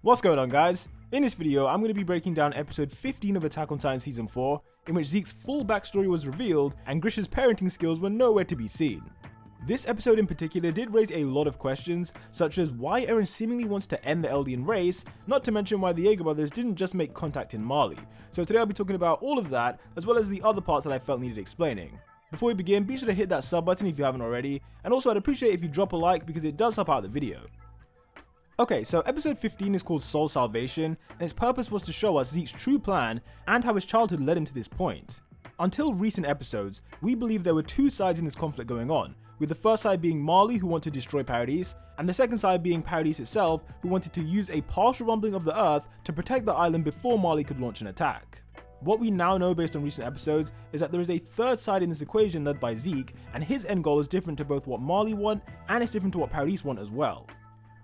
What's going on, guys? In this video, I'm going to be breaking down episode 15 of Attack on Titan season 4, in which Zeke's full backstory was revealed and Grisha's parenting skills were nowhere to be seen. This episode in particular did raise a lot of questions, such as why Eren seemingly wants to end the Eldian race, not to mention why the Yaeger brothers didn't just make contact in Marley. So today I'll be talking about all of that, as well as the other parts that I felt needed explaining. Before we begin, be sure to hit that sub button if you haven't already, and also I'd appreciate if you drop a like because it does help out the video. Okay, so episode 15 is called Soul Salvation, and its purpose was to show us Zeke's true plan and how his childhood led him to this point. Until recent episodes, we believed there were two sides in this conflict going on, with the first side being Marley, who wanted to destroy Paradis, and the second side being Paradis itself, who wanted to use a partial rumbling of the earth to protect the island before Marley could launch an attack. What we now know based on recent episodes is that there is a third side in this equation led by Zeke, and his end goal is different to both what Marley want and it's different to what Paradis want as well.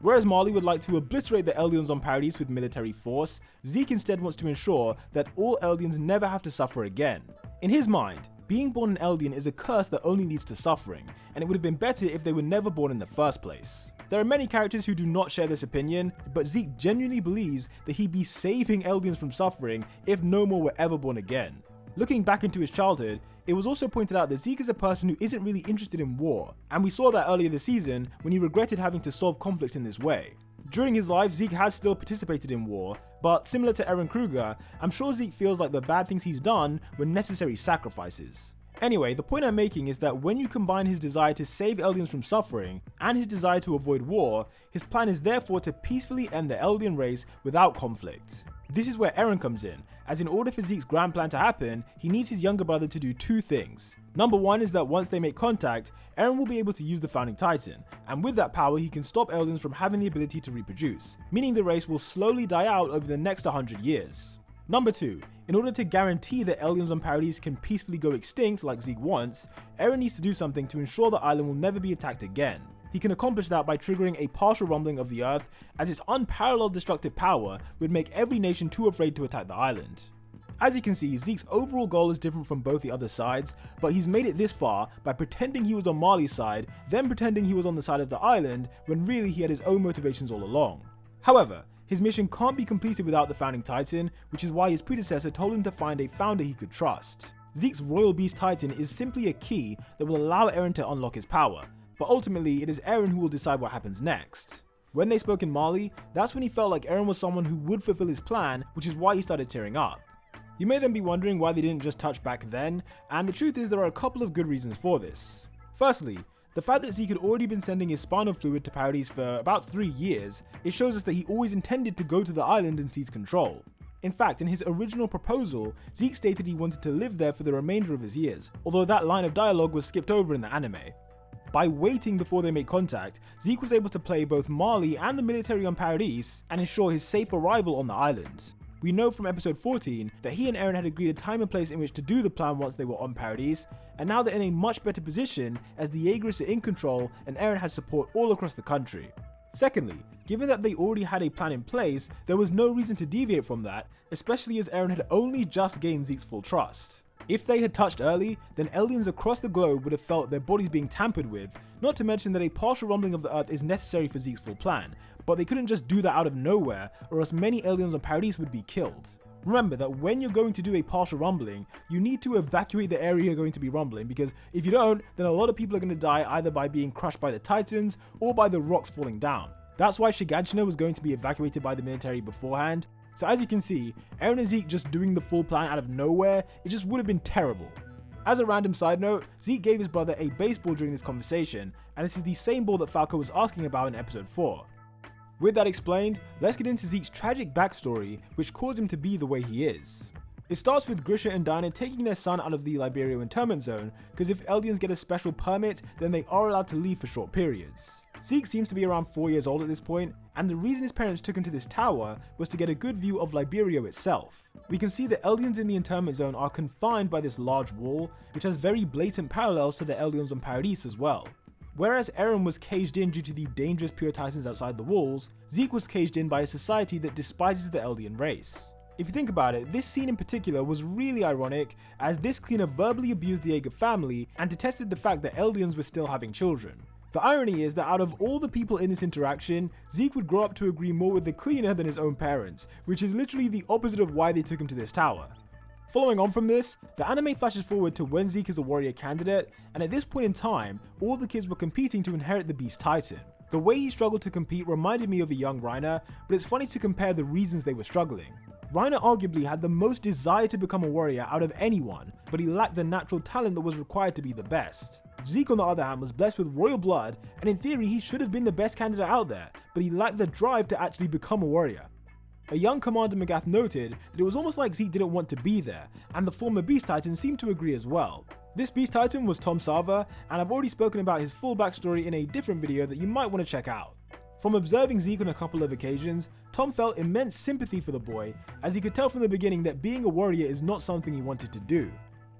Whereas Marley would like to obliterate the Eldians on Paradis with military force, Zeke instead wants to ensure that all Eldians never have to suffer again. In his mind, being born an Eldian is a curse that only leads to suffering, and it would have been better if they were never born in the first place. There are many characters who do not share this opinion, but Zeke genuinely believes that he'd be saving Eldians from suffering if no more were ever born again. Looking back into his childhood, it was also pointed out that Zeke is a person who isn't really interested in war, and we saw that earlier this season when he regretted having to solve conflicts in this way. During his life, Zeke has still participated in war, but similar to Eren Kruger, I'm sure Zeke feels like the bad things he's done were necessary sacrifices. Anyway, the point I'm making is that when you combine his desire to save Eldians from suffering and his desire to avoid war, his plan is therefore to peacefully end the Eldian race without conflict. This is where Eren comes in, as in order for Zeke's grand plan to happen, he needs his younger brother to do two things. Number one is that once they make contact, Eren will be able to use the Founding Titan, and with that power he can stop Eldians from having the ability to reproduce, meaning the race will slowly die out over the next 100 years. Number 2, in order to guarantee that Eldians on Paradis can peacefully go extinct like Zeke wants, Eren needs to do something to ensure the island will never be attacked again. He can accomplish that by triggering a partial rumbling of the earth, as its unparalleled destructive power would make every nation too afraid to attack the island. As you can see, Zeke's overall goal is different from both the other sides, but he's made it this far by pretending he was on Marley's side, then pretending he was on the side of the island, when really he had his own motivations all along. However, his mission can't be completed without the Founding Titan, which is why his predecessor told him to find a founder he could trust. Zeke's Royal Beast Titan is simply a key that will allow Eren to unlock his power, but ultimately it is Eren who will decide what happens next. When they spoke in Marley, that's when he felt like Eren was someone who would fulfill his plan, which is why he started tearing up. You may then be wondering why they didn't just touch back then, and the truth is there are a couple of good reasons for this. Firstly, the fact that Zeke had already been sending his spinal fluid to Paradis for about 3 years, it shows us that he always intended to go to the island and seize control. In fact, in his original proposal, Zeke stated he wanted to live there for the remainder of his years, although that line of dialogue was skipped over in the anime. By waiting before they made contact, Zeke was able to play both Marley and the military on Paradis and ensure his safe arrival on the island. We know from episode 14 that he and Eren had agreed a time and place in which to do the plan once they were on Paradis, and now they're in a much better position as the Yaegers are in control and Eren has support all across the country. Secondly, given that they already had a plan in place, there was no reason to deviate from that, especially as Eren had only just gained Zeke's full trust. If they had touched early, then Eldians across the globe would have felt their bodies being tampered with, not to mention that a partial rumbling of the earth is necessary for Zeke's full plan, but they couldn't just do that out of nowhere, or else many Eldians on Paradis would be killed. Remember that when you're going to do a partial rumbling, you need to evacuate the area you're going to be rumbling, because if you don't, then a lot of people are going to die either by being crushed by the Titans, or by the rocks falling down. That's why Shiganshina was going to be evacuated by the military beforehand. So as you can see, Eren and Zeke just doing the full plan out of nowhere, it just would have been terrible. As a random side note, Zeke gave his brother a baseball during this conversation, and this is the same ball that Falco was asking about in episode 4. With that explained, let's get into Zeke's tragic backstory, which caused him to be the way he is. It starts with Grisha and Dinah taking their son out of the Libero internment zone, because if Eldians get a special permit, then they are allowed to leave for short periods. Zeke seems to be around 4 years old at this point, and the reason his parents took him to this tower was to get a good view of Libero itself. We can see the Eldians in the internment zone are confined by this large wall, which has very blatant parallels to the Eldians on Paradis as well. Whereas Eren was caged in due to the dangerous pure titans outside the walls, Zeke was caged in by a society that despises the Eldian race. If you think about it, this scene in particular was really ironic, as this cleaner verbally abused the Yaeger family and detested the fact that Eldians were still having children. The irony is that out of all the people in this interaction, Zeke would grow up to agree more with the cleaner than his own parents, which is literally the opposite of why they took him to this tower. Following on from this, the anime flashes forward to when Zeke is a warrior candidate, and at this point in time, all the kids were competing to inherit the Beast Titan. The way he struggled to compete reminded me of a young Reiner, but it's funny to compare the reasons they were struggling. Reiner arguably had the most desire to become a warrior out of anyone, but he lacked the natural talent that was required to be the best. Zeke on the other hand was blessed with royal blood, and in theory he should have been the best candidate out there, but he lacked the drive to actually become a warrior. A young Commander Magath noted that it was almost like Zeke didn't want to be there, and the former Beast Titan seemed to agree as well. This Beast Titan was Tom Ksaver, and I've already spoken about his full backstory in a different video that you might want to check out. From observing Zeke on a couple of occasions, Tom felt immense sympathy for the boy, as he could tell from the beginning that being a warrior is not something he wanted to do.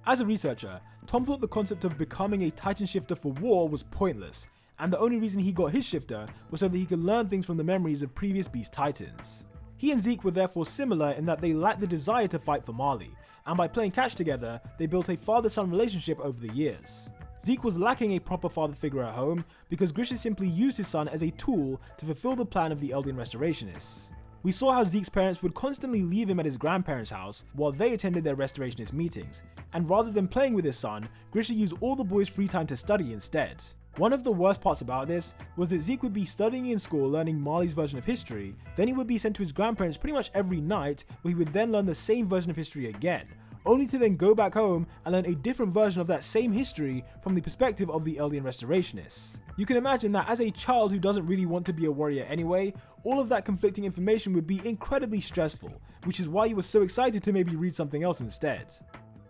As a researcher, Tom thought the concept of becoming a Titan shifter for war was pointless, and the only reason he got his shifter was so that he could learn things from the memories of previous Beast Titans. He and Zeke were therefore similar in that they lacked the desire to fight for Marley, and by playing catch together, they built a father-son relationship over the years. Zeke was lacking a proper father figure at home because Grisha simply used his son as a tool to fulfill the plan of the Eldian restorationists. We saw how Zeke's parents would constantly leave him at his grandparents' house while they attended their restorationist meetings, and rather than playing with his son, Grisha used all the boys' free time to study instead. One of the worst parts about this was that Zeke would be studying in school learning Marley's version of history, then he would be sent to his grandparents pretty much every night where he would then learn the same version of history again, only to then go back home and learn a different version of that same history from the perspective of the Eldian restorationists. You can imagine that as a child who doesn't really want to be a warrior anyway, all of that conflicting information would be incredibly stressful, which is why he was so excited to maybe read something else instead.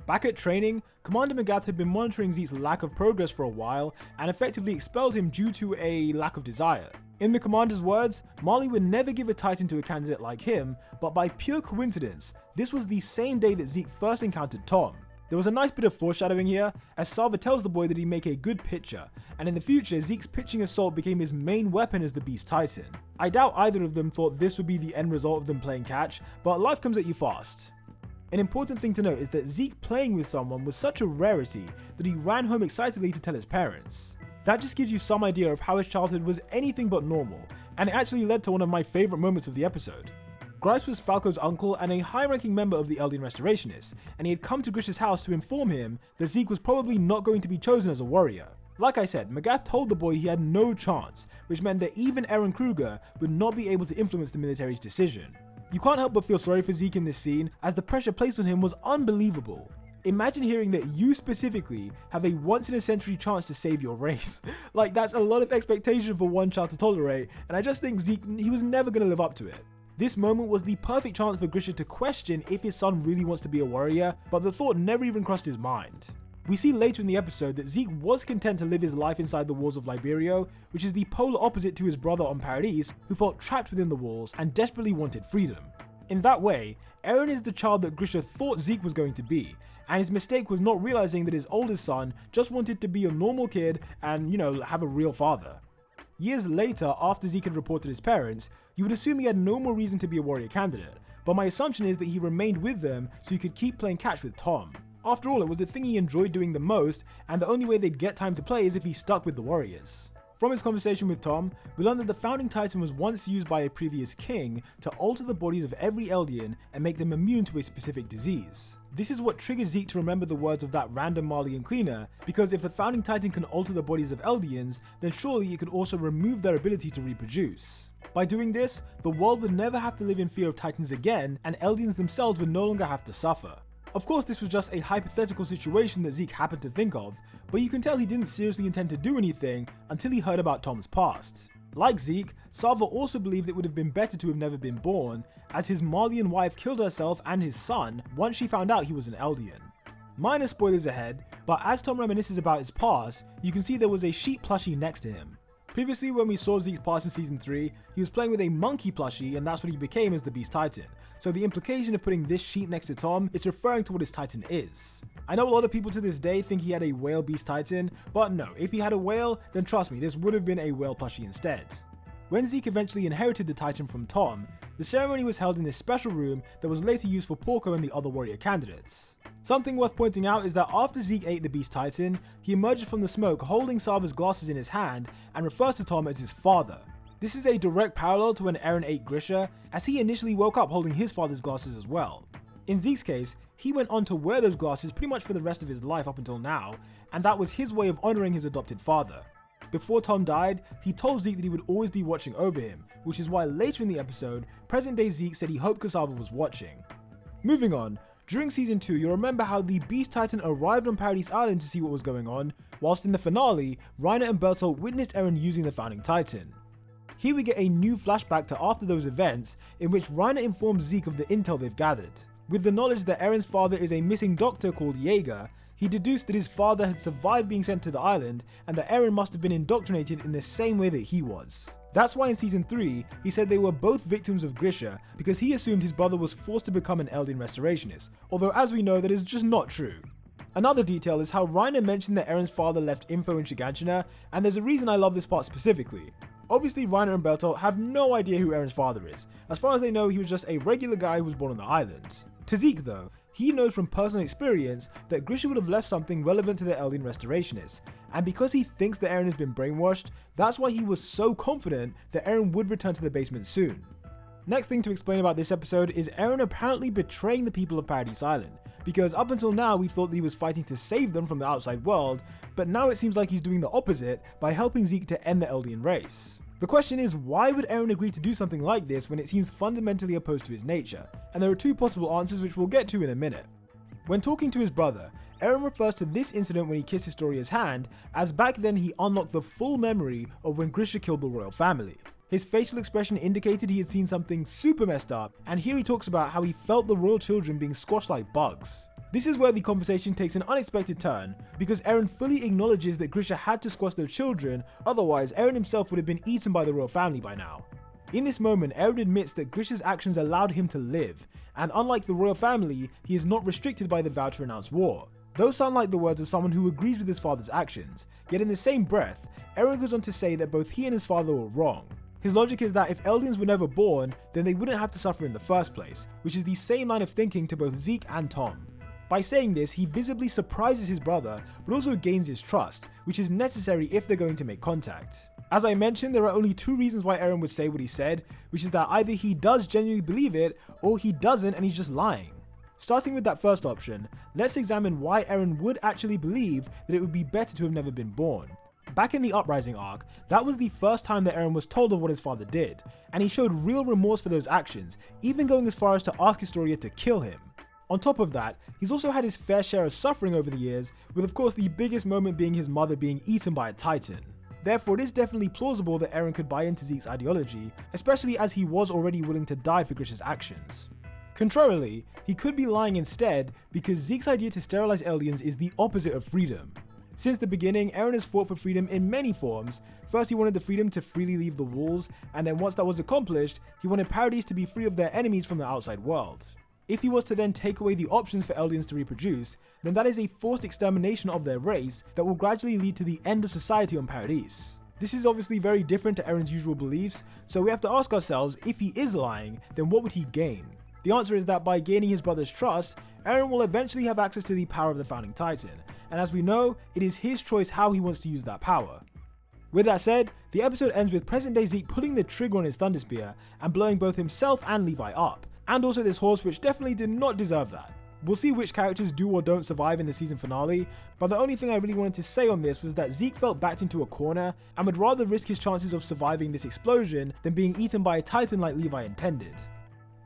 Back at training, Commander Magath had been monitoring Zeke's lack of progress for a while and effectively expelled him due to a lack of desire. In the commander's words, Marley would never give a Titan to a candidate like him, but by pure coincidence, this was the same day that Zeke first encountered Tom. There was a nice bit of foreshadowing here, as Ksaver tells the boy that he'd make a good pitcher, and in the future Zeke's pitching assault became his main weapon as the Beast Titan. I doubt either of them thought this would be the end result of them playing catch, but life comes at you fast. An important thing to note is that Zeke playing with someone was such a rarity that he ran home excitedly to tell his parents. That just gives you some idea of how his childhood was anything but normal, and it actually led to one of my favourite moments of the episode. Grice was Falco's uncle and a high-ranking member of the Eldian Restorationists, and he had come to Grisha's house to inform him that Zeke was probably not going to be chosen as a warrior. Like I said, Magath told the boy he had no chance, which meant that even Eren Kruger would not be able to influence the military's decision. You can't help but feel sorry for Zeke in this scene, as the pressure placed on him was unbelievable. Imagine hearing that you specifically have a once-in-a-century chance to save your race. Like, that's a lot of expectation for one child to tolerate, and I just think Zeke, he was never going to live up to it. This moment was the perfect chance for Grisha to question if his son really wants to be a warrior, but the thought never even crossed his mind. We see later in the episode that Zeke was content to live his life inside the walls of Libero, which is the polar opposite to his brother on Paradis, who felt trapped within the walls and desperately wanted freedom. In that way, Eren is the child that Grisha thought Zeke was going to be, and his mistake was not realizing that his oldest son just wanted to be a normal kid and, have a real father. Years later, after Zeke had reported his parents, you would assume he had no more reason to be a warrior candidate, but my assumption is that he remained with them so he could keep playing catch with Tom. After all, it was the thing he enjoyed doing the most, and the only way they'd get time to play is if he stuck with the warriors. From his conversation with Tom, we learned that the Founding Titan was once used by a previous king to alter the bodies of every Eldian and make them immune to a specific disease. This is what triggered Zeke to remember the words of that random Marleyan cleaner, because if the Founding Titan can alter the bodies of Eldians, then surely it could also remove their ability to reproduce. By doing this, the world would never have to live in fear of Titans again, and Eldians themselves would no longer have to suffer. Of course, this was just a hypothetical situation that Zeke happened to think of, but you can tell he didn't seriously intend to do anything until he heard about Tom's past. Like Zeke, Ksaver also believed it would have been better to have never been born, as his Marleyan wife killed herself and his son once she found out he was an Eldian. Minor spoilers ahead, but as Tom reminisces about his past, you can see there was a sheep plushie next to him. Previously, when we saw Zeke's past in Season 3, he was playing with a MONKE plushie, and that's what he became as the Beast Titan. So the implication of putting this sheep next to Tom is referring to what his Titan is. I know a lot of people to this day think he had a whale Beast Titan, but no, if he had a whale, then trust me, this would have been a whale plushie instead. When Zeke eventually inherited the Titan from Tom, the ceremony was held in this special room that was later used for Porco and the other warrior candidates. Something worth pointing out is that after Zeke ate the Beast Titan, he emerged from the smoke holding Ksaver's glasses in his hand and refers to Tom as his father. This is a direct parallel to when Eren ate Grisha, as he initially woke up holding his father's glasses as well. In Zeke's case, he went on to wear those glasses pretty much for the rest of his life up until now, and that was his way of honouring his adopted father. Before Tom died, he told Zeke that he would always be watching over him, which is why later in the episode, present-day Zeke said he hoped Ksaver was watching. Moving on, during Season 2, you'll remember how the Beast Titan arrived on Paradis Island to see what was going on, whilst in the finale, Reiner and Bertolt witnessed Eren using the Founding Titan. Here we get a new flashback to after those events, in which Reiner informs Zeke of the intel they've gathered. With the knowledge that Eren's father is a missing doctor called Yaeger, he deduced that his father had survived being sent to the island and that Eren must have been indoctrinated in the same way that he was. That's why in Season 3, he said they were both victims of Grisha because he assumed his brother was forced to become an eldian restorationist, although as we know that is just not true. Another detail is how Reiner mentioned that Eren's father left info in Shiganshina, and there's a reason I love this part specifically. Obviously Reiner and Bertolt have no idea who Eren's father is. As far as they know, he was just a regular guy who was born on the island. To Zeke though, he knows from personal experience that Grisha would have left something relevant to the eldian restorationists, and because he thinks that Eren has been brainwashed, that's why he was so confident that Eren would return to the basement soon. Next thing to explain about this episode is Eren apparently betraying the people of Paradis Island, because up until now we thought that he was fighting to save them from the outside world, but now it seems like he's doing the opposite by helping Zeke to end the eldian race. The question is, why would Eren agree to do something like this when it seems fundamentally opposed to his nature? And there are two possible answers which we'll get to in a minute. When talking to his brother, Eren refers to this incident when he kissed Historia's hand, as back then he unlocked the full memory of when Grisha killed the royal family. His facial expression indicated he had seen something super messed up, and here he talks about how he felt the royal children being squashed like bugs. This is where the conversation takes an unexpected turn, because Eren fully acknowledges that Grisha had to squash those children, otherwise Eren himself would have been eaten by the royal family by now. In this moment, Eren admits that Grisha's actions allowed him to live, and unlike the royal family, he is not restricted by the vow to renounce war. Those sound like the words of someone who agrees with his father's actions, yet in the same breath, Eren goes on to say that both he and his father were wrong. His logic is that if Eldians were never born, then they wouldn't have to suffer in the first place, which is the same line of thinking to both Zeke and Tom. By saying this, he visibly surprises his brother, but also gains his trust, which is necessary if they're going to make contact. As I mentioned, there are only two reasons why Eren would say what he said, which is that either he does genuinely believe it, or he doesn't and he's just lying. Starting with that first option, let's examine why Eren would actually believe that it would be better to have never been born. Back in the Uprising arc, that was the first time that Eren was told of what his father did, and he showed real remorse for those actions, even going as far as to ask Historia to kill him. On top of that, he's also had his fair share of suffering over the years, with of course the biggest moment being his mother being eaten by a titan. Therefore, it is definitely plausible that Eren could buy into Zeke's ideology, especially as he was already willing to die for Grisha's actions. Contrarily, he could be lying instead because Zeke's idea to sterilize Eldians is the opposite of freedom. Since the beginning, Eren has fought for freedom in many forms. First, he wanted the freedom to freely leave the walls, and then once that was accomplished, he wanted Paradis to be free of their enemies from the outside world. If he was to then take away the options for Eldians to reproduce, then that is a forced extermination of their race that will gradually lead to the end of society on Paradis. This is obviously very different to Eren's usual beliefs, so we have to ask ourselves, if he is lying, then what would he gain? The answer is that by gaining his brother's trust, Eren will eventually have access to the power of the Founding Titan, and as we know, it is his choice how he wants to use that power. With that said, the episode ends with present-day Zeke pulling the trigger on his Thunder Spear and blowing both himself and Levi up, and also this horse which definitely did not deserve that. We'll see which characters do or don't survive in the season finale, but the only thing I really wanted to say on this was that Zeke felt backed into a corner and would rather risk his chances of surviving this explosion than being eaten by a titan like Levi intended.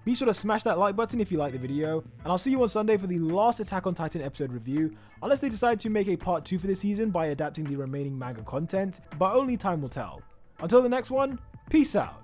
Be sure to smash that like button if you like the video, and I'll see you on Sunday for the last Attack on Titan episode review, unless they decide to make a part 2 for this season by adapting the remaining manga content, but only time will tell. Until the next one, peace out.